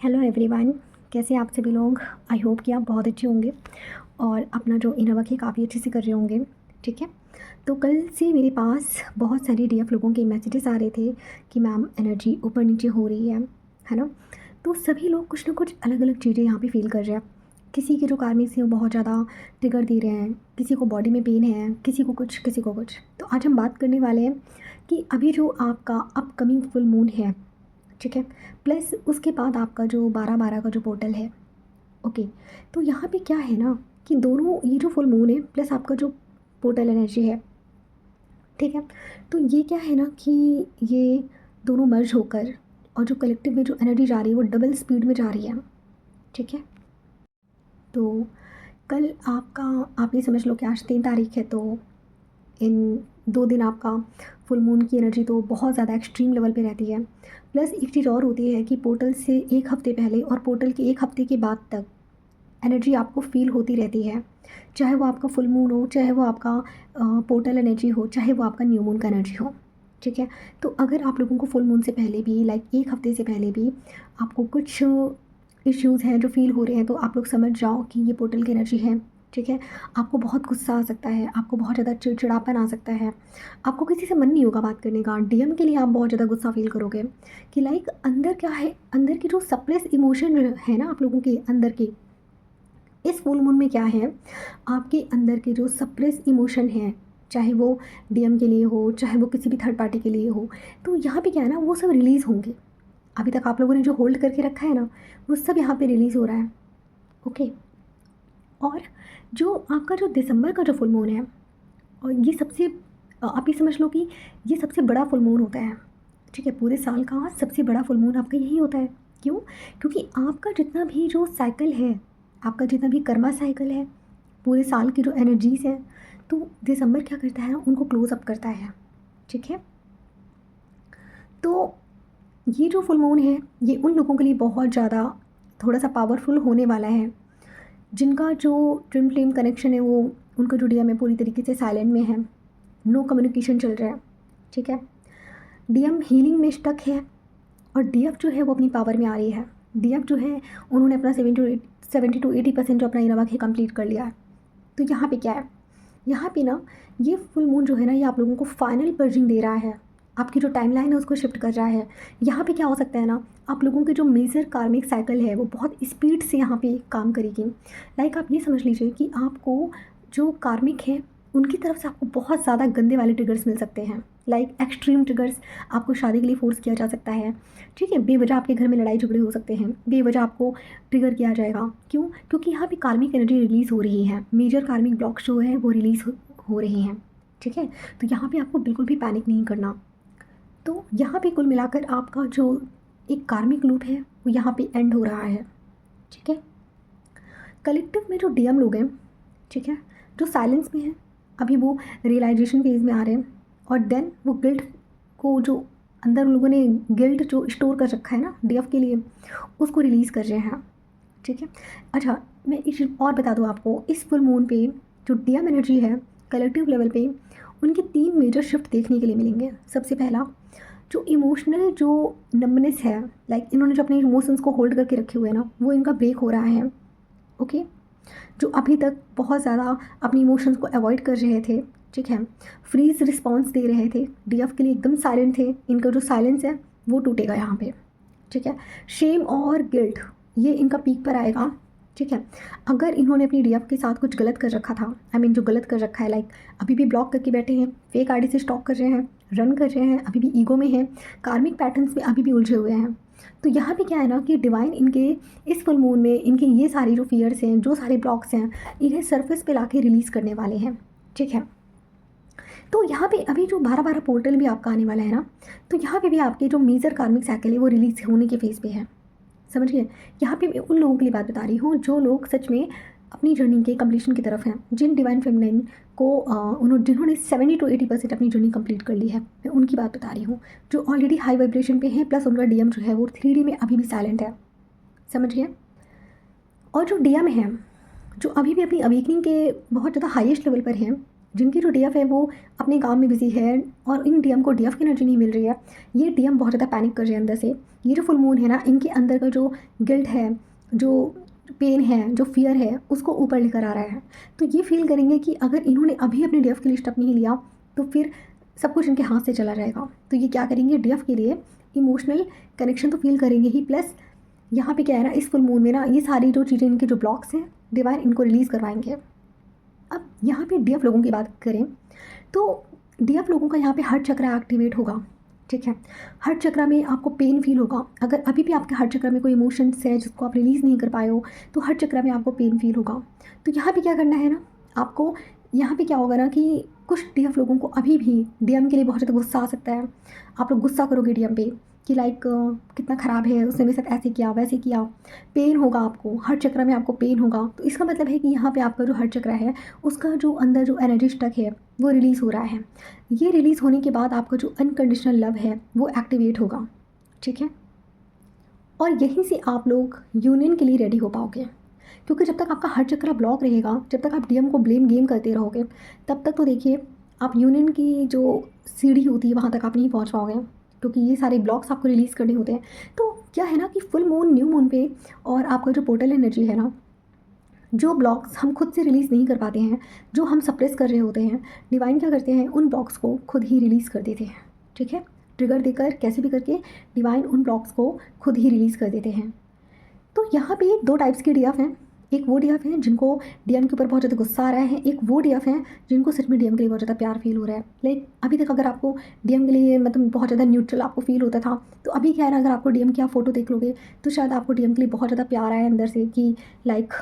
Hello everyone, कैसे आप सभी लोग। आई होप कि आप बहुत अच्छे होंगे और अपना जो इनर वर्क है काफ़ी अच्छे से कर रहे होंगे। ठीक है, तो कल से मेरे पास बहुत सारे डीएफ लोगों के मैसेजेस आ रहे थे कि मैम एनर्जी ऊपर नीचे हो रही है ना। तो सभी लोग कुछ ना कुछ अलग अलग चीज़ें यहाँ पे फील कर रहे हैं। किसी के जो कार्मिक से वो बहुत ज़्यादा ट्रिगर दे रहे हैं, किसी को बॉडी में पेन है, किसी को कुछ किसी को कुछ। तो आज हम बात करने वाले हैं कि अभी जो आपका अपकमिंग फुल मून है, ठीक है, प्लस उसके बाद आपका जो 12-12 का जो पोर्टल है। ओके, तो यहाँ पे क्या है ना कि दोनों ये जो फुल मून है प्लस आपका जो पोर्टल एनर्जी है, ठीक है, तो ये क्या है ना कि ये दोनों मर्ज होकर और जो कलेक्टिव में जो एनर्जी जा रही है वो डबल स्पीड में जा रही है। ठीक है, तो कल आपका आप ये समझ लो कि आज 3 तारीख है, तो इन 2 दिन आपका फुल मून की एनर्जी तो बहुत ज़्यादा एक्सट्रीम लेवल पे रहती है। प्लस एक चीज़ और होती है कि पोर्टल से 1 हफ़्ते पहले और पोर्टल के 1 हफ़्ते के बाद तक एनर्जी आपको फ़ील होती रहती है, चाहे वो आपका फुल मून हो, चाहे वो आपका पोर्टल एनर्जी हो, चाहे वो आपका न्यू मून का एनर्जी हो। ठीक है, तो अगर आप लोगों को फुल मून से पहले भी लाइक 1 हफ़्ते से पहले भी आपको कुछ इश्यूज़ हैं जो फ़ील हो रहे हैं, तो आप लोग समझ जाओ कि ये पोर्टल की एनर्जी है। ठीक है, आपको बहुत गुस्सा आ सकता है, आपको बहुत ज़्यादा चिड़चिड़ापन आ सकता है, आपको किसी से मन नहीं होगा बात करने का। डीएम के लिए आप बहुत ज़्यादा गुस्सा फ़ील करोगे कि लाइक अंदर क्या है, अंदर की जो सप्रेस इमोशन है ना आप लोगों के अंदर की, इस फुल मून में क्या है, आपके अंदर के जो सप्रेस इमोशन हैं, चाहे वो डीएम के लिए हो, चाहे वो किसी भी थर्ड पार्टी के लिए हो, तो यहाँ पे क्या है ना वो सब रिलीज़ होंगे। अभी तक आप लोगों ने जो होल्ड करके रखा है ना, वो सब यहाँ पे रिलीज़ हो रहा है। ओके, और जो आपका जो दिसंबर का जो फुल मून है, और ये सबसे आप ये समझ लो कि ये सबसे बड़ा फुल मून होता है। ठीक है, पूरे साल का सबसे बड़ा फुल मून आपका यही होता है। क्यों? क्योंकि आपका जितना भी जो साइकिल है, आपका जितना भी कर्मा साइकिल है, पूरे साल की जो एनर्जीज़ हैं, तो दिसंबर क्या करता है ना, उनको क्लोज अप करता है। ठीक है, तो ये जो फुल मून है ये उन लोगों के लिए बहुत ज़्यादा थोड़ा सा पावरफुल होने वाला है जिनका जो ट्विन फ्लेम कनेक्शन है, वो उनका जो डीएम है पूरी तरीके से साइलेंट में है, नो कम्युनिकेशन चल रहा है। ठीक है, डीएम हीलिंग में स्टक है और डीएफ जो है वो अपनी पावर में आ रही है। डीएफ जो है उन्होंने अपना 70 to 80% जो अपना इनर वर्क है कंप्लीट कर लिया है। तो यहाँ पे क्या है, यहाँ पे ना ये फुल मून जो है ना, ये आप लोगों को फाइनल पर्जिंग दे रहा है, आपकी जो टाइमलाइन है उसको शिफ्ट कर रहा है। यहाँ पे क्या हो सकता है ना, आप लोगों के जो मेजर कार्मिक साइकिल है वो बहुत स्पीड से यहाँ पे काम करेगी। लाइक आप ये समझ लीजिए कि आपको जो कार्मिक है उनकी तरफ से आपको बहुत ज़्यादा गंदे वाले ट्रिगर्स मिल सकते हैं, लाइक एक्सट्रीम ट्रिगर्स। आपको शादी के लिए फोर्स किया जा सकता है। ठीक है, बेवजह आपके घर में लड़ाई झगड़े हो सकते हैं, बेवजह आपको ट्रिगर किया जाएगा। क्यों? क्योंकि यहाँ पे कार्मिक एनर्जी रिलीज़ हो रही है, मेजर कार्मिक ब्लॉक्स जो है वो रिलीज़ हो रही हैं। ठीक है, तो यहाँ पे आपको बिल्कुल भी पैनिक नहीं करना। तो यहाँ पे कुल मिलाकर आपका जो एक कार्मिक लूप है वो यहाँ पे एंड हो रहा है। ठीक है, कलेक्टिव में जो डीएम लोग हैं, ठीक है, जो साइलेंस में हैं, अभी वो रियलाइजेशन फेज में आ रहे हैं, और देन वो गिल्ट को जो अंदर उन लोगों ने गिल्ट जो स्टोर कर रखा है ना डीएफ के लिए, उसको रिलीज़ कर रहे हैं। ठीक है, अच्छा मैं एक चीज़ और बता दूँ आपको, इस फुल मून पे जो डीएम एनर्जी है कलेक्टिव लेवल पे, उनके 3 मेजर शिफ्ट देखने के लिए मिलेंगे। सबसे पहला, जो इमोशनल जो नंबनेस है, लाइक इन्होंने जो अपने इमोशंस को होल्ड करके रखे हुए हैं ना, वो इनका ब्रेक हो रहा है। ओके, जो अभी तक बहुत ज़्यादा अपनी इमोशंस को अवॉइड कर रहे थे, ठीक है, फ्रीज रिस्पॉन्स दे रहे थे, डीएफ के लिए एकदम साइलेंट थे, इनका जो साइलेंस है वो टूटेगा यहाँ पे। ठीक है, शेम और गिल्ट ये इनका पीक पर आएगा। ठीक है, अगर इन्होंने अपनी डीएफ के साथ कुछ गलत कर रखा था, आई मीन जो गलत कर रखा है, लाइक अभी भी ब्लॉक करके बैठे हैं, फेक आईडी से स्टॉक कर रहे हैं, रन कर रहे हैं, अभी भी ईगो में हैं, कार्मिक पैटर्न्स में अभी भी उलझे हुए हैं, तो यहाँ पे क्या है ना कि डिवाइन इनके इस फुल मून में इनके ये सारी जो फियर्स हैं, जो सारे ब्लॉक्स हैं, इन्हें सरफेस पे लाके रिलीज़ करने वाले हैं। ठीक है, तो यहाँ पे अभी जो 12-12 पोर्टल भी आपका आने वाला है ना, तो यहाँ पे भी आपके जो मेजर कार्मिक साइकिल है वो रिलीज होने के फेज़ पे है। समझिए, यहाँ पे मैं उन लोगों के लिए बात बता रही हूँ जो लोग सच में अपनी जर्नी के कंप्लीशन की तरफ हैं, जिन डिवाइन फेमिनाइन को जिन्होंने 70 to 80% अपनी जर्नी कंप्लीट कर ली है, मैं उनकी बात बता रही हूँ, जो ऑलरेडी हाई वाइब्रेशन पे हैं, प्लस उनका डीएम जो है वो 3D में अभी भी साइलेंट है। समझिए, और जो डीएम है जो अभी भी अपनी अवेकनिंग के बहुत ज़्यादा हाईएस्ट लेवल पर हैं, जिनकी जो डीएफ है वो अपने काम में बिजी है और इन डीएम को डीएफ की एनर्जी नहीं मिल रही है, ये डीएम बहुत ज़्यादा पैनिक कर रहे हैं अंदर से। ये जो फुल मून है ना, इनके अंदर का जो गिल्ट है, जो पेन है, जो फियर है, उसको ऊपर लेकर आ रहा है। तो ये फील करेंगे कि अगर इन्होंने अभी अपने डीएफ की लिस्ट अप नहीं लिया तो फिर सब कुछ इनके हाथ से चला जाएगा। तो ये क्या करेंगे, डीएफ के लिए इमोशनल कनेक्शन तो फील करेंगे ही, प्लस यहाँ पे क्या है ना, इस फुल मून में ना ये सारी जो चीज़ें, इनके जो ब्लॉक्स हैं, डिवाइन इनको रिलीज़ करवाएंगे। अब यहाँ पे डीएफ लोगों की बात करें तो डीएफ लोगों का यहाँ पे हार्ट चक्र एक्टिवेट होगा। ठीक है, हार्ट चक्र में आपको पेन फील होगा। अगर अभी भी आपके हार्ट चक्र में कोई इमोशंस है जिसको आप रिलीज़ नहीं कर पाए हो, तो हार्ट चक्र में आपको पेन फील होगा। तो यहाँ पे क्या करना है ना, आपको यहाँ पे क्या होगा ना कि कुछ डीएफ लोगों को अभी भी डीएम के लिए बहुत ज़्यादा गुस्सा आ सकता है। आप लोग गुस्सा करोगे डीएम पे कि लाइक कितना ख़राब है, उसने मेरे साथ ऐसे किया वैसे किया। पेन होगा आपको, हर चक्र में आपको पेन होगा। तो इसका मतलब है कि यहाँ पे आपका जो हर चक्र है उसका जो अंदर जो एनर्जी स्टक है वो रिलीज़ हो रहा है। ये रिलीज़ होने के बाद आपका जो अनकंडीशनल लव है वो एक्टिवेट होगा। ठीक है, और यहीं से आप लोग यूनियन के लिए रेडी हो पाओगे, क्योंकि जब तक आपका हर चक्र ब्लॉक रहेगा, जब तक आप डीएम को ब्लेम गेम करते रहोगे, तब तक तो देखिए आप यूनियन की जो सीढ़ी होती है वहाँ तक आप नहीं पहुँच पाओगे, क्योंकि ये सारे ब्लॉक्स आपको रिलीज़ करने होते हैं। तो क्या है ना कि फुल मून, न्यू मून पे और आपका जो पोर्टल एनर्जी है ना, जो ब्लॉक्स हम खुद से रिलीज़ नहीं कर पाते हैं, जो हम सप्रेस कर रहे होते हैं, डिवाइन क्या करते हैं, उन ब्लॉक्स को खुद ही रिलीज़ कर देते हैं। ठीक है, ट्रिगर देकर कैसे भी करके डिवाइन उन ब्लॉक्स को खुद ही रिलीज़ कर देते हैं। तो यहाँ पे दो टाइप्स के डीएफ हैं। एक वो डीएफ हैं जिनको डीएम के ऊपर बहुत ज़्यादा गुस्सा आ रहा है, एक वो डीएफ हैं जिनको सच में डीएम के लिए बहुत ज़्यादा प्यार फील हो रहा है। लाइक अभी तक अगर आपको डीएम के लिए मतलब बहुत ज़्यादा न्यूट्रल आपको फील होता था, तो अभी क्या है ना, अगर आपको डीएम की आप फोटो देख लोगे तो शायद आपको डीएम के लिए बहुत ज़्यादा प्यार आया अंदर से, कि लाइक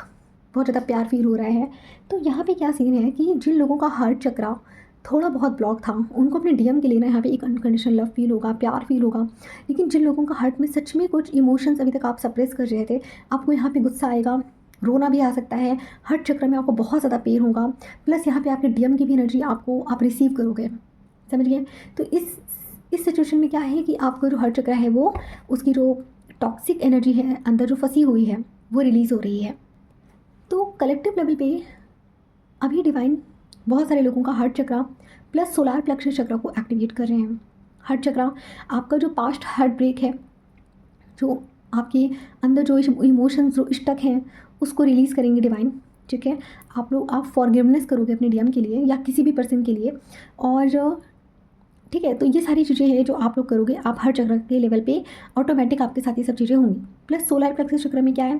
बहुत ज़्यादा प्यार फील हो रहा है। तो यहाँ पे क्या सीन है कि जिन लोगों का हार्ट चक्रा थोड़ा बहुत ब्लॉक था, उनको अपने डीएम के लिए ना यहाँ पे एक अनकंडीशनल लव फील होगा, प्यार फील होगा। लेकिन जिन लोगों का हार्ट में सच में कुछ इमोशंस अभी तक आप सप्रेस कर रहे थे, आपको यहाँ पे गुस्सा आएगा, रोना भी आ सकता है, हार्ट चक्र में आपको बहुत ज़्यादा पेन होगा, प्लस यहाँ पे आपके डीएम की भी एनर्जी आपको आप रिसीव करोगे। समझ गए? तो इस सिचुएशन में क्या है कि आपका जो हार्ट चक्र है वो, उसकी जो टॉक्सिक एनर्जी है अंदर जो फंसी हुई है वो रिलीज़ हो रही है। तो कलेक्टिव लेवल पे अभी डिवाइन बहुत सारे लोगों का हार्ट चक्र प्लस सोलार प्लेक्सस चक्र को एक्टिवेट कर रहे हैं। हार्ट चक्र आपका जो पास्ट हार्ट ब्रेक है, जो आपके अंदर जो इमोशंस जो स्टक हैं उसको रिलीज़ करेंगे डिवाइन। ठीक है, आप फॉरगिवनेस करोगे अपने डीएम के लिए या किसी भी पर्सन के लिए। और ठीक है, तो ये सारी चीज़ें हैं जो आप लोग करोगे, आप हर चक्र के लेवल पे ऑटोमेटिक आपके साथ ये सब चीज़ें होंगी। प्लस सोलर प्लेक्सस चक्र में क्या है,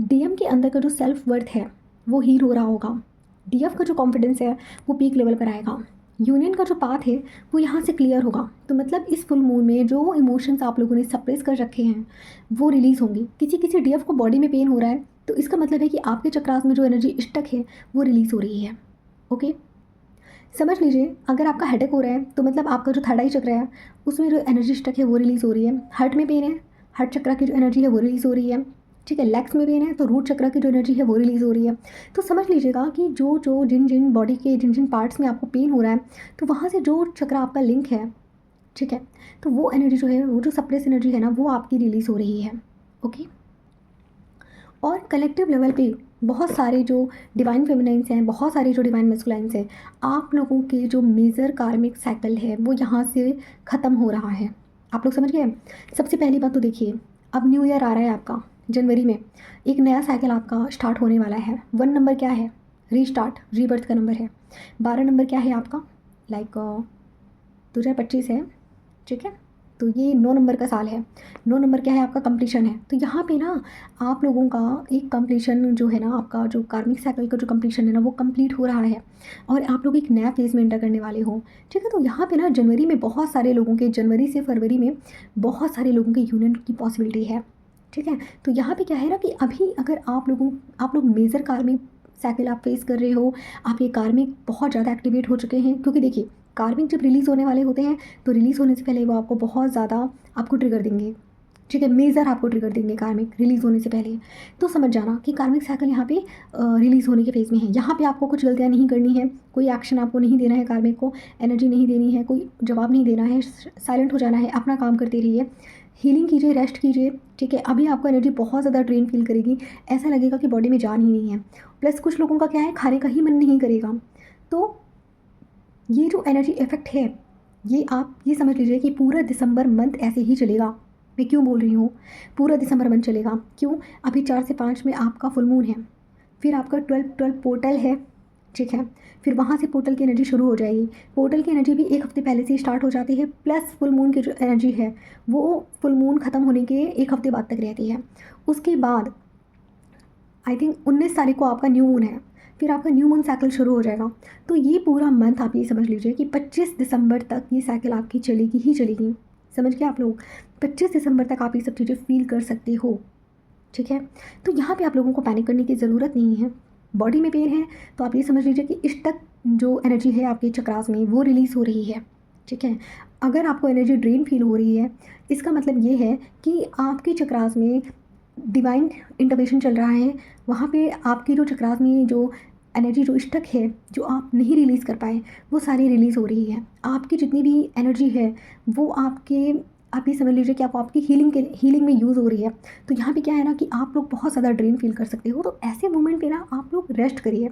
डीएम के अंदर का जो सेल्फ वर्थ है वो हील हो रहा होगा, डीएफ का जो कॉन्फिडेंस है वो पीक लेवल पर आएगा, यूनियन का जो पाथ है वो यहाँ से क्लियर होगा। तो मतलब इस फुल मून में जो इमोशंस आप लोगों ने सप्रेस कर रखे हैं वो रिलीज़ होंगे। किसी किसी डीएफ को बॉडी में पेन हो रहा है, तो इसका मतलब है कि आपके चक्रास में जो एनर्जी स्टक है वो रिलीज़ हो रही है। ओके, समझ लीजिए, अगर आपका हेडेक हो रहा है तो मतलब आपका जो थर्ड आई चक्र है उसमें जो एनर्जी स्टक है वो रिलीज़ हो रही है। हार्ट में पेन है, हार्ट चक्र की जो एनर्जी है वो रिलीज़ हो रही है। ठीक है, लेग्स में पेन है तो रूट चक्र की जो एनर्जी है वो रिलीज़ हो रही है। तो समझ लीजिएगा कि जो जो जिन जिन बॉडी के जिन जिन पार्ट्स में आपको पेन हो रहा है, तो वहाँ से जो चक्र आपका लिंक है, ठीक है, तो वो एनर्जी जो है, वो जो सप्रेस एनर्जी है ना, वो आपकी रिलीज़ हो रही है। ओके, और कलेक्टिव लेवल पे बहुत सारे जो डिवाइन फेमिनाइंस हैं, बहुत सारे जो डिवाइन मैस्कुलाइंस हैं, आप लोगों के जो मेजर कार्मिक साइकिल है वो यहाँ से ख़त्म हो रहा है। आप लोग समझ गए? सबसे पहली बात तो देखिए, अब न्यू ईयर आ रहा है आपका, जनवरी में एक नया साइकिल आपका स्टार्ट होने वाला है। 1 नंबर क्या है? रीस्टार्ट, रीबर्थ का नंबर है। 12 नंबर क्या है आपका? लाइक 2025 है। ठीक है, तो ये 9 नंबर का साल है। 9 नंबर क्या है आपका? कंप्लीशन है। तो यहाँ पे ना आप लोगों का एक कंप्लीशन जो है ना, आपका जो कार्मिक साइकिल का जो कंप्लीशन है ना वो कंप्लीट हो रहा है और आप लोग एक नया फेज़ में एंटर करने वाले हो। ठीक है, तो यहाँ पे ना जनवरी में बहुत सारे लोगों के, जनवरी से फरवरी में बहुत सारे लोगों के यूनियन की पॉसिबिलिटी है। ठीक है, तो यहाँ पे क्या है ना कि अभी अगर आप लोग मेजर कार्मिक साइकिल आप फेस कर रहे हो, आपके कार्मिक बहुत ज़्यादा एक्टिवेट हो चुके हैं, क्योंकि देखिए कार्मिक जब रिलीज़ होने वाले होते हैं तो रिलीज़ होने से पहले वो आपको बहुत ज़्यादा आपको ट्रिगर देंगे। ठीक है, मेजर आपको ट्रिगर देंगे कार्मिक रिलीज़ होने से पहले। तो समझ जाना कि कार्मिक साइकिल यहाँ पे रिलीज़ होने के फेज़ में है। यहाँ पे आपको कुछ गलतियाँ नहीं करनी है, कोई एक्शन आपको नहीं देना है, कार्मिक को एनर्जी नहीं देनी है, कोई जवाब नहीं देना है, साइलेंट हो जाना है, अपना काम करते रहिए, हीलिंग कीजिए, रेस्ट कीजिए। ठीक है, अभी आपको एनर्जी बहुत ज़्यादा ड्रेन फील करेगी, ऐसा लगेगा कि बॉडी में जान ही नहीं है। प्लस कुछ लोगों का क्या है, खाने का ही मन नहीं करेगा। तो ये जो एनर्जी इफेक्ट है, ये आप ये समझ लीजिए कि पूरा दिसंबर मंथ ऐसे ही चलेगा। मैं क्यों बोल रही हूँ पूरा दिसंबर मंथ चलेगा, क्यों? अभी 4 से 5 में आपका फुल मून है, फिर आपका 12 पोर्टल है, ठीक है? फिर वहाँ से पोर्टल की एनर्जी शुरू हो जाएगी। पोर्टल की एनर्जी भी एक हफ्ते पहले से स्टार्ट हो जाती है, प्लस फुल मून की जो एनर्जी है वो फुल मून ख़त्म होने के एक हफ्ते बाद तक रहती है। उसके बाद आई थिंक 19 तारीख को आपका न्यू मून है, फिर आपका न्यू मून साइकिल शुरू हो जाएगा। तो ये पूरा मंथ आप ये समझ लीजिए कि 25 दिसंबर तक ये साइकिल आपकी चलेगी ही चलेगी। समझ गए आप लोग? 25 दिसंबर तक आप ये सब चीज़ें फील कर सकते हो, ठीक है? तो यहाँ पे आप लोगों को पैनिक करने की ज़रूरत नहीं है। बॉडी में पेन है तो आप ये समझ लीजिए कि इस तक जो एनर्जी है आपके चक्रास में वो रिलीज़ हो रही है, ठीक है? अगर आपको एनर्जी ड्रेन फील हो रही है, इसका मतलब ये है कि आपके चक्रास में डिवाइन इंटरवेंशन चल रहा है। वहाँ पे आपके जो चक्रास में जो एनर्जी जो स्टक है, जो आप नहीं रिलीज़ कर पाए, वो सारी रिलीज़ हो रही है। आपकी जितनी भी एनर्जी है वो आप ये समझ लीजिए कि आपकी हीलिंग में यूज़ हो रही है। तो यहाँ पे क्या है ना कि आप लोग बहुत ज़्यादा ड्रेन फील कर सकते हो। तो ऐसे मोमेंट पे ना आप लोग रेस्ट करिए।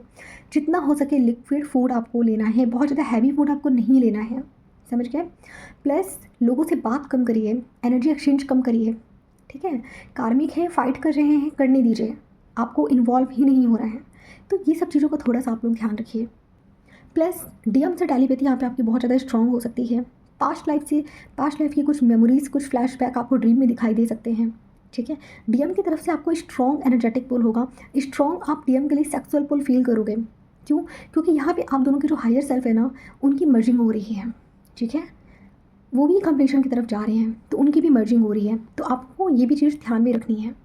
जितना हो सके लिक्विड फूड आपको लेना है, बहुत ज़्यादा हैवी फूड आपको नहीं लेना है, समझ गए? प्लस लोगों से बात कम करिए, एनर्जी एक्सचेंज कम करिए, ठीक है? कार्मिक है, फाइट कर रहे हैं, करने दीजिए, आपको इन्वॉल्व ही नहीं हो रहा है। तो ये सब चीज़ों का थोड़ा सा आप लोग ध्यान रखिए। प्लस डीएम से टेलीपैथी यहाँ पे आपकी बहुत ज़्यादा स्ट्रॉन्ग हो सकती है। पास्ट लाइफ की कुछ मेमोरीज, कुछ फ्लैशबैक आपको ड्रीम में दिखाई दे सकते हैं, ठीक है? डीएम की तरफ से आपको स्ट्रॉन्ग एनर्जेटिक पुल होगा। स्ट्रॉन्ग आप डीएम के लिए सेक्सुअल पुल फील करोगे। क्यों? क्योंकि यहाँ पे आप दोनों की जो हायर सेल्फ है ना, उनकी मर्जिंग हो रही है, ठीक है? वो भी कंप्लीशन की तरफ जा रहे हैं, तो उनकी भी मर्जिंग हो रही है। तो आपको ये भी चीज़ ध्यान में रखनी है।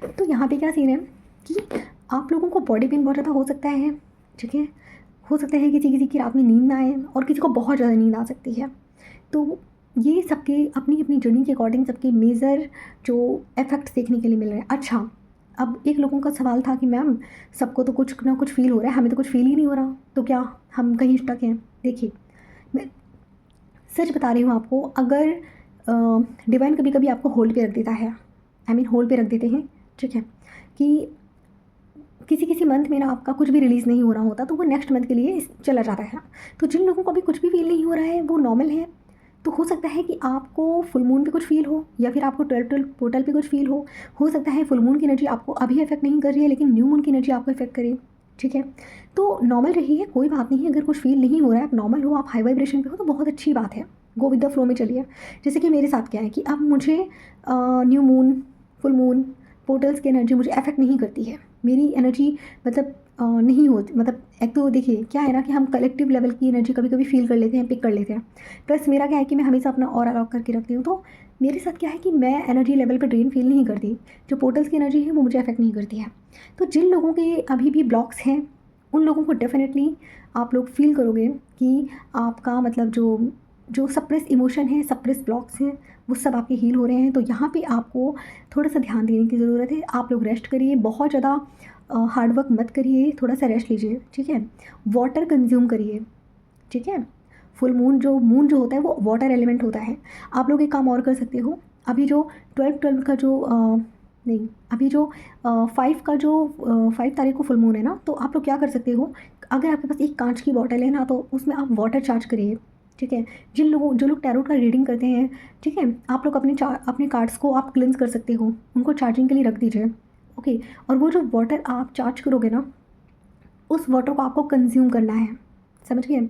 तो यहाँ पे क्या सीन है कि आप लोगों को बॉडी पेन बहुत ज़्यादा हो सकता है, ठीक है? हो सकता है किसी किसी की रात में नींद ना आए और किसी को बहुत ज़्यादा नींद आ सकती है। तो ये सबके अपनी अपनी जर्नी के अकॉर्डिंग सबके मेजर जो इफेक्ट्स देखने के लिए मिल रहे हैं। अच्छा, अब एक लोगों का सवाल था कि मैम सबको तो कुछ ना कुछ फील हो रहा है, हमें तो कुछ फील ही नहीं हो रहा, तो क्या हम कहीं स्टक हैं? देखिए, मैं सच बता रही हूँ आपको, अगर डिवाइन कभी कभी आपको होल्ड पे रख देता है, होल्ड पे रख देते हैं, ठीक है? कि किसी किसी मंथ में ना आपका कुछ भी रिलीज़ नहीं हो रहा होता, तो वो नेक्स्ट मंथ के लिए चला जाता है। तो जिन लोगों को अभी कुछ भी फील नहीं हो रहा है वो नॉर्मल है। तो हो सकता है कि आपको फुल मून पे कुछ फील हो, या फिर आपको 12 पोर्टल पे कुछ फील हो सकता है फुल मून की एनर्जी आपको अभी इफेक्ट नहीं कर रही है, लेकिन न्यू मून की एनर्जी आपको इफेक्ट करे, ठीक है? तो नॉर्मल रहिए, कोई बात नहीं है। अगर कुछ फील नहीं हो रहा है, आप नॉर्मल हो, आप हाई वाइब्रेशन पे हो, तो बहुत अच्छी बात है। गो विद द फ्लो में चलिए। जैसे कि मेरे साथ क्या है कि अब मुझे new moon, full moon, portals की एनर्जी मुझे अफेक्ट नहीं करती है। मेरी एनर्जी मतलब नहीं होती, मतलब एक तो देखिए क्या है ना कि हम कलेक्टिव लेवल की एनर्जी कभी कभी फील कर लेते हैं, पिक कर लेते हैं। प्लस मेरा क्या है कि मैं हमेशा अपना ऑरा लॉक करके रखती हूँ। तो मेरे साथ क्या है कि मैं एनर्जी लेवल पर ड्रेन फील नहीं करती। जो पोर्टल्स की एनर्जी है वो मुझे अफेक्ट नहीं करती है। तो जिन लोगों के अभी भी ब्लॉक्स हैं, उन लोगों को डेफिनेटली आप लोग फील करोगे कि आपका मतलब जो जो सप्रेस इमोशन है, सप्रेस ब्लॉक्स हैं, वो सब आपके हील हो रहे हैं। तो यहाँ पे आपको थोड़ा सा ध्यान देने की ज़रूरत है। आप लोग रेस्ट करिए, बहुत ज़्यादा हार्ड वर्क मत करिए, थोड़ा सा रेस्ट लीजिए, ठीक है? वाटर कंज्यूम करिए, ठीक है? फुल मून जो होता है वो वाटर एलिमेंट होता है। आप लोग एक काम और कर सकते हो। अभी जो 12 का जो नहीं, अभी जो 5 का जो 5 तारीख को फुल मून है ना, तो आप लोग क्या कर सकते हो, अगर आपके पास एक कांच की बॉटल है ना, तो उसमें आप वाटर चार्ज करिए, ठीक है? जो लोग टैरोट का रीडिंग करते हैं, ठीक है, आप लोग अपने कार्ड्स को आप क्लेंस कर सकते हो, उनको चार्जिंग के लिए रख दीजिए, ओके? और वो जो वाटर आप चार्ज करोगे ना, उस वाटर को आपको कंज्यूम करना है, समझ गए?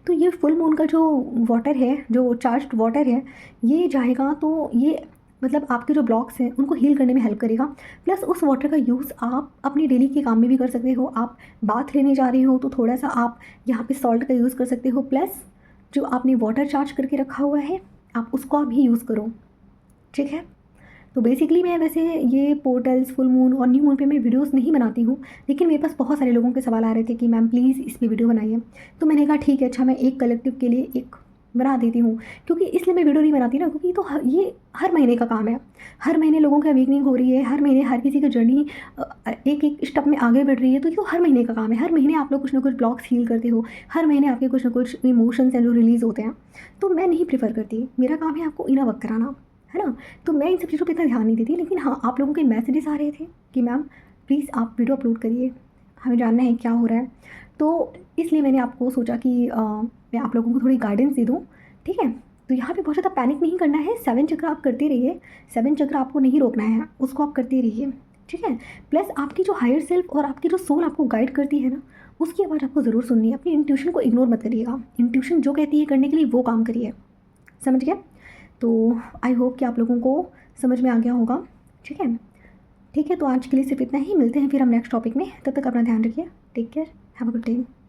तो ये फुल मून का जो वाटर है, जो चार्ज्ड वाटर है, ये जाएगा तो ये मतलब आपके जो ब्लॉक्स हैं उनको हील करने में हेल्प करेगा। प्लस उस वाटर का यूज़ आप अपनी डेली के काम में भी कर सकते हो। आप बाथ लेने जा रहे हो तो थोड़ा सा आप यहाँ पे सॉल्ट का यूज़ कर सकते हो। प्लस जो आपने वाटर चार्ज करके रखा हुआ है, आप उसको आप भी यूज़ करो, ठीक है? तो बेसिकली मैं वैसे ये पोर्टल्स, फुल मून और न्यू मून पे मैं वीडियोस नहीं बनाती हूँ, लेकिन मेरे पास बहुत सारे लोगों के सवाल आ रहे थे कि मैम प्लीज़ इस पे वीडियो बनाइए। तो मैंने कहा ठीक है, अच्छा मैं एक कलेक्टिव के लिए एक बना देती हूँ। क्योंकि इसलिए मैं वीडियो नहीं बनाती ना, क्योंकि ये हर महीने का काम है। हर महीने लोगों की अवेकनिंग हो रही है, हर महीने हर किसी की जर्नी एक एक स्टेप में आगे बढ़ रही है। तो ये तो हर महीने का काम है। हर महीने आप लोग कुछ ना कुछ ब्लॉक्स हील करते हो, हर महीने आपके कुछ ना कुछ इमोशंस हैं जो रिलीज़ होते हैं। तो मैं नहीं प्रेफर करती, मेरा काम है आपको इनर वर्क कराना, है ना? तो मैं इन सब चीज़ों पे इतना ध्यान नहीं देती। लेकिन हाँ, आप लोगों के मैसेजेस आ रहे थे कि मैम प्लीज़ आप वीडियो अपलोड करिए, हमें जानना है क्या हो रहा है। तो इसलिए मैंने आपको सोचा कि मैं आप लोगों को थोड़ी गाइडेंस दे दूँ, ठीक है। तो यहाँ पे बहुत ज़्यादा पैनिक नहीं करना है, 7 चक्र आप करते रहिए, 7 चक्र आपको नहीं रोकना है, उसको आप करते रहिए, ठीक है। प्लस आपकी जो हायर सेल्फ और आपकी जो सोल आपको गाइड करती है ना, उसकी आवाज़ आपको ज़रूर सुननी है। अपनी इंट्यूशन को इग्नोर मत करिएगा, इंट्यूशन जो कहती है करने के लिए वो काम करिए, समझ गए। तो आई होप कि आप लोगों को समझ में आ गया होगा, ठीक है। ठीक है, तो आज के लिए सिर्फ इतना ही, मिलते हैं फिर हम नेक्स्ट टॉपिक में, तब तक अपना ध्यान रखिए, take care, have a good day.